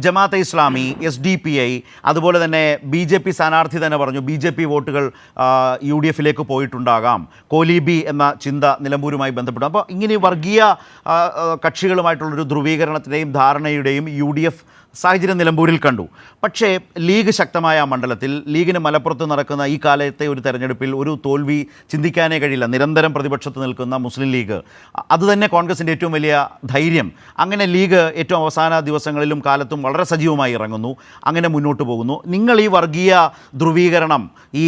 Jamaat-e Islami, SDPI, അതുപോലെ തന്നെ BJP സ്ഥാനാർത്ഥി തന്നെ പറഞ്ഞു BJP വോട്ടുകൾ UDF-ലേക്ക് പോയിട്ടുണ്ടാകാം, കോലീബി എന്ന ചിന്ത നിലമ്പൂരുമായി ബന്ധപ്പെട്ടു. അപ്പോൾ ഇങ്ങനെ വർഗീയ കക്ഷികളുമായിട്ടുള്ളൊരു ധ്രുവീകരണത്തിൻ്റെയും ധാരണയുടെയും UDF സാഹചര്യം നിലമ്പൂരിൽ കണ്ടു. പക്ഷേ ലീഗ് ശക്തമായ മണ്ഡലത്തിൽ ലീഗിന് മലപ്പുറത്ത് നടക്കുന്ന ഈ കാലത്തെ ഒരു തെരഞ്ഞെടുപ്പിൽ ഒരു തോൽവി ചിന്തിക്കാനേ കഴിയില്ല. നിരന്തരം പ്രതിപക്ഷത്ത് നിൽക്കുന്ന മുസ്ലിം ലീഗ്, അതുതന്നെ കോൺഗ്രസിൻ്റെ ഏറ്റവും വലിയ ധൈര്യം. അങ്ങനെ ലീഗ് ഏറ്റവും അവസാന ദിവസങ്ങളിലും കാലത്തും വളരെ സജീവമായി ഇറങ്ങുന്നു, അങ്ങനെ മുന്നോട്ട് പോകുന്നു. നിങ്ങൾ ഈ വർഗീയ ധ്രുവീകരണം, ഈ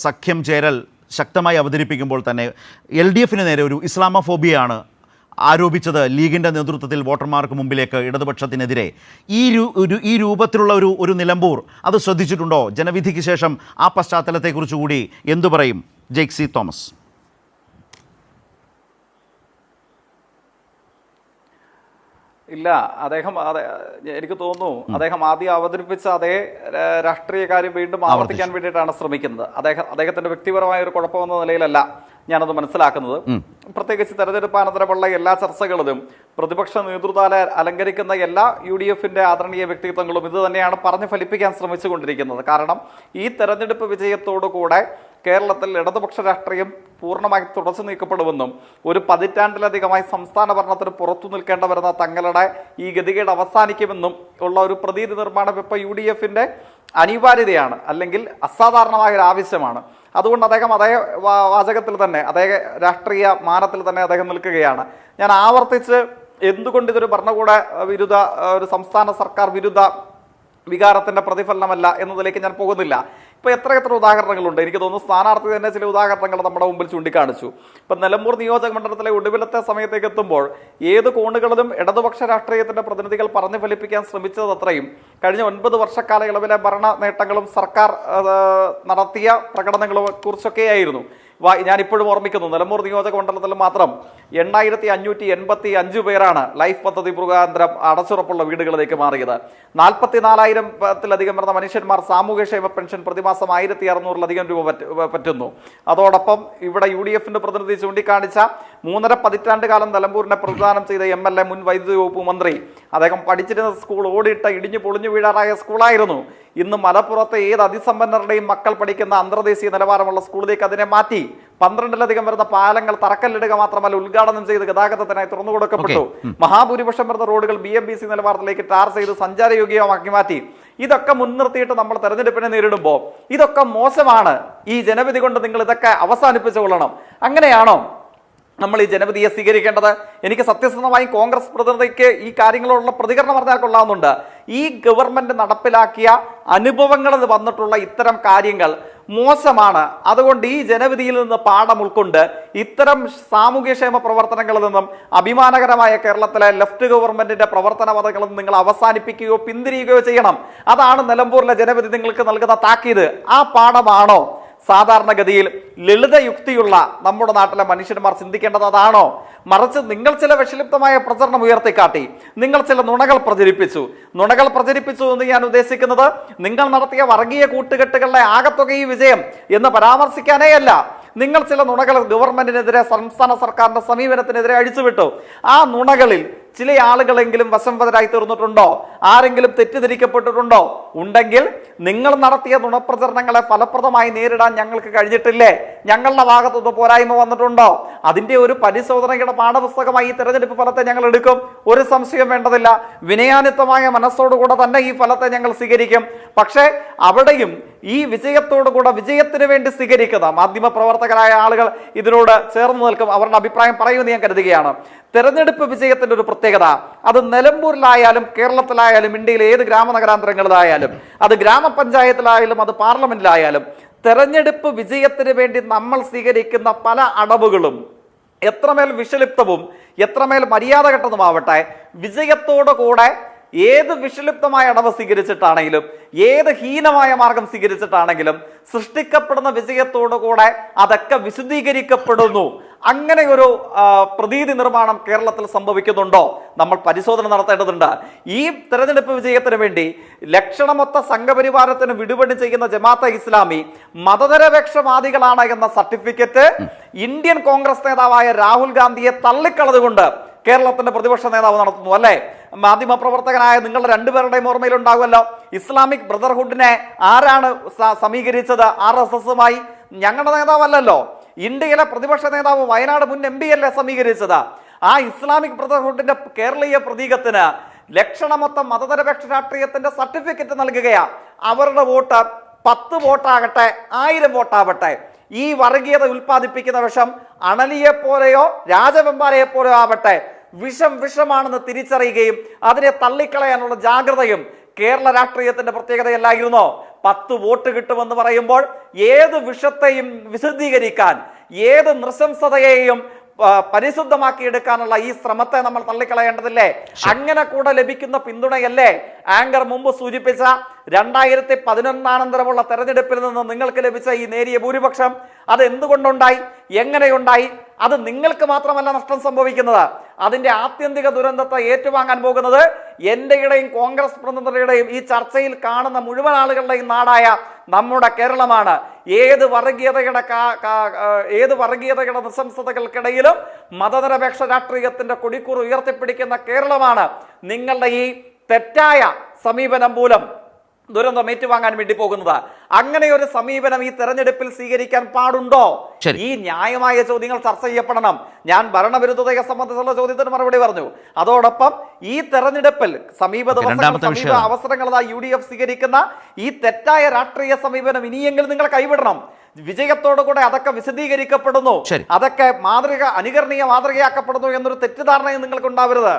സഖ്യം ചേരൽ ശക്തമായി അവതരിപ്പിക്കുമ്പോൾ തന്നെ LDF-ന് നേരെ ഒരു ഇസ്ലാമോഫോബിയാണ് ആരോപിച്ചത് ലീഗിൻ്റെ നേതൃത്വത്തിൽ വോട്ടർമാർക്ക് മുമ്പിലേക്ക് ഇടതുപക്ഷത്തിനെതിരെ. ഈ രൂപത്തിലുള്ള ഒരു നിലമ്പൂർ അത് ശ്രദ്ധിച്ചിട്ടുണ്ടോ? ജനവിധിക്ക് ശേഷം ആ പശ്ചാത്തലത്തെക്കുറിച്ച് കൂടി എന്തു പറയും ജെയ്ക്സി തോമസ്? ഇല്ല, എനിക്ക് തോന്നുന്നു അദ്ദേഹം ആദ്യം അവതരിപ്പിച്ച അതേ രാഷ്ട്രീയ കാര്യം വീണ്ടും ആവർത്തിക്കാൻ വേണ്ടിയിട്ടാണ് ശ്രമിക്കുന്നത്. അദ്ദേഹത്തിന്റെ വ്യക്തിപരമായ ഒരു കുഴപ്പമെന്ന നിലയിലല്ല ഞാനത് മനസ്സിലാക്കുന്നത്. പ്രത്യേകിച്ച് തെരഞ്ഞെടുപ്പാനന്തരമുള്ള എല്ലാ ചർച്ചകളിലും പ്രതിപക്ഷ നേതൃത്വം അലങ്കരിക്കുന്ന എല്ലാ UDF-ന്റെ ആദരണീയ വ്യക്തിത്വങ്ങളും ഇത് തന്നെയാണ് പറഞ്ഞു ഫലിപ്പിക്കാൻ ശ്രമിച്ചുകൊണ്ടിരിക്കുന്നത്. കാരണം ഈ തെരഞ്ഞെടുപ്പ് വിജയത്തോടുകൂടെ കേരളത്തിൽ ഇടതുപക്ഷ രാഷ്ട്രീയം പൂർണ്ണമായി തുടച്ചു നീക്കപ്പെടുമെന്നും ഒരു പതിറ്റാണ്ടിലധികമായി സംസ്ഥാന ഭരണത്തിന് പുറത്തു നിൽക്കേണ്ട വരുന്ന തങ്ങളുടെ ഈ ഗതികേട് അവസാനിക്കുമെന്നും ഉള്ള ഒരു പ്രതീതി നിർമ്മാണം ഇപ്പോൾ UDF-ന്റെ അനിവാര്യതയാണ്, അല്ലെങ്കിൽ അസാധാരണമായ ഒരു ആവശ്യമാണ്. അതുകൊണ്ട് അദ്ദേഹം അതേ വാചകത്തിൽ തന്നെ, അതേ രാഷ്ട്രീയ മാനത്തിൽ തന്നെ അദ്ദേഹം നിൽക്കുകയാണ്. ഞാൻ ആവർത്തിച്ച് എന്തുകൊണ്ട് ഇതൊരു ഭരണകൂട വിരുദ്ധ, ഒരു സംസ്ഥാന സർക്കാർ വിരുദ്ധ വികാരത്തിന്റെ പ്രതിഫലനമല്ല എന്നതിലേക്ക് ഞാൻ പോകുന്നില്ല. ഇപ്പോൾ എത്ര ഉദാഹരണങ്ങളുണ്ട്. എനിക്ക് തോന്നുന്നു സ്ഥാനാർത്ഥി തന്നെ ചില ഉദാഹരണങ്ങൾ നമ്മുടെ മുമ്പിൽ ചൂണ്ടിക്കാണിച്ചു. ഇപ്പം നിലമ്പൂർ നിയോജക മണ്ഡലത്തിലെ ഒടുവിലത്തെ സമയത്തേക്ക് എത്തുമ്പോൾ ഏത് കോണുകളിലും ഇടതുപക്ഷ രാഷ്ട്രീയത്തിന്റെ പ്രതിനിധികൾ പറഞ്ഞു ഫലിപ്പിക്കാൻ ശ്രമിച്ചത് അത്രയും കഴിഞ്ഞ 9 വർഷക്കാലയളവിലെ ഭരണ നേട്ടങ്ങളും സർക്കാർ നടത്തിയ പ്രകടനങ്ങളെ കുറിച്ചൊക്കെയായിരുന്നു. ഞാനിപ്പോഴും ഓർമ്മിക്കുന്നു, നിലമ്പൂർ നിയോജക മണ്ഡലത്തിൽ മാത്രം 8585 പേരാണ് ലൈഫ് പദ്ധതി മുഖാന്തരം അടച്ചുറപ്പുള്ള വീടുകളിലേക്ക് മാറിയത്. 44,000-ത്തിലധികം വരുന്ന മനുഷ്യന്മാർ സാമൂഹ്യക്ഷേമ പെൻഷൻ പ്രതിമാസം 1,600-ലധികം രൂപ പറ്റുന്നു. അതോടൊപ്പം ഇവിടെ UDF-ന്റെ പ്രതിനിധി ചൂണ്ടിക്കാണിച്ച 3.5 പതിറ്റാണ്ട് കാലം നിലമ്പൂരിനെ പ്രതിദാനം ചെയ്ത MLA, മുൻ വൈദ്യുതി വകുപ്പ് മന്ത്രി, അദ്ദേഹം പഠിച്ചിരുന്ന സ്കൂൾ ഓടിയിട്ട് ഇടിഞ്ഞു പൊളിഞ്ഞു വീഴാറായ സ്കൂളായിരുന്നു. ഇന്ന് മലപ്പുറത്തെ ഏത് അതിസമ്പന്നരുടെയും മക്കൾ പഠിക്കുന്ന അന്തർദേശീയ നിലവാരമുള്ള സ്കൂളിലേക്ക് അതിനെ മാറ്റി 12-ലധികം വരുന്ന പാലങ്ങൾ തറക്കല്ലിടുക മാത്രമല്ല ഉദ്ഘാടനം ചെയ്ത് ഗതാഗതത്തിനായി തുറന്നു കൊടുക്കപ്പെട്ടു. മഹാഭൂരിപക്ഷം വരുന്ന റോഡുകൾ BMBC നിലവാരത്തിലേക്ക് ടാർ ചെയ്ത് സഞ്ചാരയോഗ്യമാക്കി മാറ്റി. ഇതൊക്കെ മുൻനിർത്തിയിട്ട് നമ്മൾ തെരഞ്ഞെടുപ്പിനെ നേരിടുമ്പോൾ ഇതൊക്കെ മോശമാണ്, ഈ ജനവിധി കൊണ്ട് നിങ്ങൾ ഇതൊക്കെ അവസാനിപ്പിച്ചുകൊള്ളണം, അങ്ങനെയാണോ നമ്മൾ ഈ ജനവിധിയെ സ്വീകരിക്കേണ്ടത്? എനിക്ക് സത്യസന്ധമായി കോൺഗ്രസ് പ്രതിനിധിക്ക് ഈ കാര്യങ്ങളോടുള്ള പ്രതികരണം പറഞ്ഞാൽ കൊള്ളാവുന്നുണ്ട്. ഈ ഗവൺമെന്റ് നടപ്പിലാക്കിയ അനുഭവങ്ങളിൽ വന്നിട്ടുള്ള ഇത്തരം കാര്യങ്ങൾ മോശമാണ്. അതുകൊണ്ട് ഈ ജനവിധിയിൽ നിന്ന് പാഠം ഉൾക്കൊണ്ട് ഇത്തരം സാമൂഹ്യക്ഷേമ പ്രവർത്തനങ്ങളിൽ നിന്നും അഭിമാനകരമായ കേരളത്തിലെ ലെഫ്റ്റ് ഗവൺമെന്റിന്റെ പ്രവർത്തന പദങ്ങളിൽ നിന്ന് നിങ്ങൾ അവസാനിപ്പിക്കുകയോ പിന്തിരിയുകയോ ചെയ്യണം. അതാണ് നിലമ്പൂരിലെ ജനവിധി നിങ്ങൾക്ക് നൽകുന്ന താക്കീത്. ആ പാഠമാണോ സാധാരണഗതിയിൽ ലളിതയുക്തിയുള്ള നമ്മുടെ നാട്ടിലെ മനുഷ്യന്മാർ ചിന്തിക്കേണ്ടത്? അതാണോ? മറിച്ച് നിങ്ങൾ ചില വിഷലിപ്തമായ പ്രചരണം ഉയർത്തിക്കാട്ടി, നിങ്ങൾ ചില നുണകൾ പ്രചരിപ്പിച്ചു എന്ന് ഞാൻ ഉദ്ദേശിക്കുന്നത് നിങ്ങൾ നടത്തിയ വർഗീയ കൂട്ടുകെട്ടുകളുടെ ആകത്തുകയും വിജയം എന്ന് പരാമർശിക്കാനേ അല്ല. നിങ്ങൾ ചില നുണകൾ ഗവൺമെന്റിനെതിരെ, സംസ്ഥാന സർക്കാരിന്റെ സമീപനത്തിനെതിരെ അഴിച്ചുവിട്ടു. ആ നുണകളിൽ ചില ആളുകളെങ്കിലും വശംവദരായി തീർന്നിട്ടുണ്ടോ? ആരെങ്കിലും തെറ്റിദ്ധരിക്കപ്പെട്ടിട്ടുണ്ടോ? ഉണ്ടെങ്കിൽ നിങ്ങൾ നടത്തിയ നുണപ്രചരണങ്ങളെ ഫലപ്രദമായി നേരിടാൻ ഞങ്ങൾക്ക് കഴിഞ്ഞിട്ടില്ലേ? ഞങ്ങളുടെ ഭാഗത്തുനിന്ന് പോരായ്മ വന്നിട്ടുണ്ടോ? അതിന്റെ ഒരു പരിശോധനയുടെ പാഠപുസ്തകമായി ഈ തെരഞ്ഞെടുപ്പ് ഫലത്തെ ഞങ്ങൾ എടുക്കും, ഒരു സംശയം വേണ്ടതില്ല. വിനയാനിത്വമായ മനസ്സോടുകൂടെ തന്നെ ഈ ഫലത്തെ ഞങ്ങൾ സ്വീകരിക്കും. പക്ഷേ അവിടെയും ഈ വിജയത്തോടുകൂടെ വിജയത്തിന് വേണ്ടി സ്വീകരിക്കുന്ന മാധ്യമ പ്രവർത്തകരായ ആളുകൾ ഇതിനോട് ചേർന്ന് നിൽക്കും, അവരുടെ അഭിപ്രായം പറയുമെന്ന് ഞാൻ കരുതുകയാണ്. തെരഞ്ഞെടുപ്പ് വിജയത്തിന്റെ ഒരു പ്രത്യേകത, അത് നിലമ്പൂരിലായാലും കേരളത്തിലായാലും ഇന്ത്യയിലെ ഏത് ഗ്രാമനഗരാന്തരങ്ങളിലായാലും, അത് ഗ്രാമപഞ്ചായത്തിലായാലും അത് പാർലമെന്റിലായാലും, തെരഞ്ഞെടുപ്പ് വിജയത്തിന് വേണ്ടി നമ്മൾ സ്വീകരിക്കുന്ന പല അടവുകളും എത്രമേൽ വിഷലിപ്തവും എത്രമേൽ മര്യാദഘട്ടതുമാവട്ടെ, വിജയത്തോടു കൂടെ ഏത് വിഷലിപ്തമായ അടവ് സ്വീകരിച്ചിട്ടാണെങ്കിലും ഏത് ഹീനമായ മാർഗം സ്വീകരിച്ചിട്ടാണെങ്കിലും സൃഷ്ടിക്കപ്പെടുന്ന വിജയത്തോടുകൂടെ അതൊക്കെ വിശദീകരിക്കപ്പെടുന്നു. അങ്ങനെ ഒരു പ്രതീതി നിർമ്മാണം കേരളത്തിൽ സംഭവിക്കുന്നുണ്ടോ? നമ്മൾ പരിശോധന നടത്തേണ്ടതുണ്ട്. ഈ തെരഞ്ഞെടുപ്പ് വിജയത്തിന് വേണ്ടി ലക്ഷണമൊത്ത സംഘപരിവാരത്തിന് വിടുപണി ചെയ്യുന്ന ജമാഅത്തെ ഇസ്ലാമി മതനിരപേക്ഷവാദികളാണ് എന്ന സർട്ടിഫിക്കറ്റ് ഇന്ത്യൻ കോൺഗ്രസ് നേതാവായ രാഹുൽ ഗാന്ധിയെ തള്ളിക്കളതുകൊണ്ട് കേരളത്തിന്റെ പ്രതിപക്ഷ നേതാവ് നടത്തുന്നു, അല്ലേ? മാധ്യമപ്രവർത്തകനായ നിങ്ങളുടെ രണ്ടുപേരുടെയും ഓർമ്മയിലുണ്ടാകുമല്ലോ. ഇസ്ലാമിക് ബ്രദർഹുഡിനെ ആരാണ് സമീകരിച്ചത്? RSSുമായി. ഞങ്ങളുടെ നേതാവല്ലല്ലോ, ഇന്ത്യയിലെ പ്രതിപക്ഷ നേതാവ് വയനാട് മുൻ MP അല്ലേ സമീകരിച്ചത്. ആ ഇസ്ലാമിക് ബ്രദർഹുഡിന്റെ കേരളീയ പ്രതീകത്തിന് ലക്ഷണമൊത്ത മതനിരപേക്ഷ രാഷ്ട്രീയത്തിന്റെ സർട്ടിഫിക്കറ്റ് നൽകുകയാ. അവരുടെ വോട്ട് 10 വോട്ടാകട്ടെ 1000 വോട്ടാവട്ടെ, ഈ വർഗീയത ഉൽപ്പാദിപ്പിക്കുന്ന വിഷം അണലിയെ പോലെയോ രാജവെമ്പാലയെ പോലെയോ ആവട്ടെ, വിഷമാണെന്ന് തിരിച്ചറിയുകയും അതിനെ തള്ളിക്കളയാനുള്ള ജാഗ്രതയും കേരള രാഷ്ട്രീയത്തിന്റെ പ്രത്യേകതയല്ലായിരുന്നോ? 10 വോട്ട് കിട്ടുമെന്ന് പറയുമ്പോൾ ഏത് വിഷത്തെയും വിശദീകരിക്കാൻ, ഏത് നൃശംസതയെയും പരിശുദ്ധമാക്കിയെടുക്കാനുള്ള ഈ ശ്രമത്തെ നമ്മൾ തള്ളിക്കളയേണ്ടതില്ലേ? അങ്ങനെ കൂടെ ലഭിക്കുന്ന പിന്തുണയല്ലേ ആങ്കർ മുമ്പ് സൂചിപ്പിച്ച 2011 തെരഞ്ഞെടുപ്പിൽ നിന്ന് നിങ്ങൾക്ക് ലഭിച്ച ഈ നേരിയ ഭൂരിപക്ഷം? അത് എന്തുകൊണ്ടുണ്ടായി? എങ്ങനെയുണ്ടായി? അത് നിങ്ങൾക്ക് മാത്രമല്ല നഷ്ടം സംഭവിക്കുന്നത്. അതിന്റെ ആത്യന്തിക ദുരന്തത്തെ ഏറ്റുവാങ്ങാൻ പോകുന്നത് എന്റെയുടെയും കോൺഗ്രസ് പ്രതിനിധികളുടെയും ഈ ചർച്ചയിൽ കാണുന്ന മുഴുവൻ ആളുകളുടെയും നാടായ നമ്മുടെ കേരളമാണ്. ഏത് വർഗീയതയുടെ നിശംസതകൾക്കിടയിലും മതനിരപേക്ഷ രാഷ്ട്രീയത്തിന്റെ കൊടിക്കൂർ ഉയർത്തിപ്പിടിക്കുന്ന കേരളമാണ് നിങ്ങളുടെ ഈ തെറ്റായ സമീപനം മൂലം ദുരന്തം ഏറ്റുവാങ്ങാൻ വേണ്ടി പോകുന്നത്. അങ്ങനെ ഒരു സമീപനം ഈ തെരഞ്ഞെടുപ്പിൽ സ്വീകരിക്കാൻ പാടുണ്ടോ? ഈ ന്യായമായ ചോദ്യങ്ങൾ ചർച്ച ചെയ്യപ്പെടണം. ഞാൻ ഭരണവിരുദ്ധതയെ സംബന്ധിച്ചുള്ള ചോദ്യത്തിന് മറുപടി പറഞ്ഞു. അതോടൊപ്പം ഈ തെരഞ്ഞെടുപ്പിൽ സമീപ അവസരങ്ങൾ UDF സ്വീകരിക്കുന്ന ഈ തെറ്റായ രാഷ്ട്രീയ സമീപനം ഇനിയെങ്കിലും നിങ്ങൾ കൈവിടണം. വിജയത്തോടു കൂടെ അതൊക്കെ വിശദീകരിക്കപ്പെടുന്നു, അതൊക്കെ അനുകരണീയ മാതൃകയാക്കപ്പെടുന്നു എന്നൊരു തെറ്റിദ്ധാരണയും നിങ്ങൾക്ക് ഉണ്ടാവരുത്.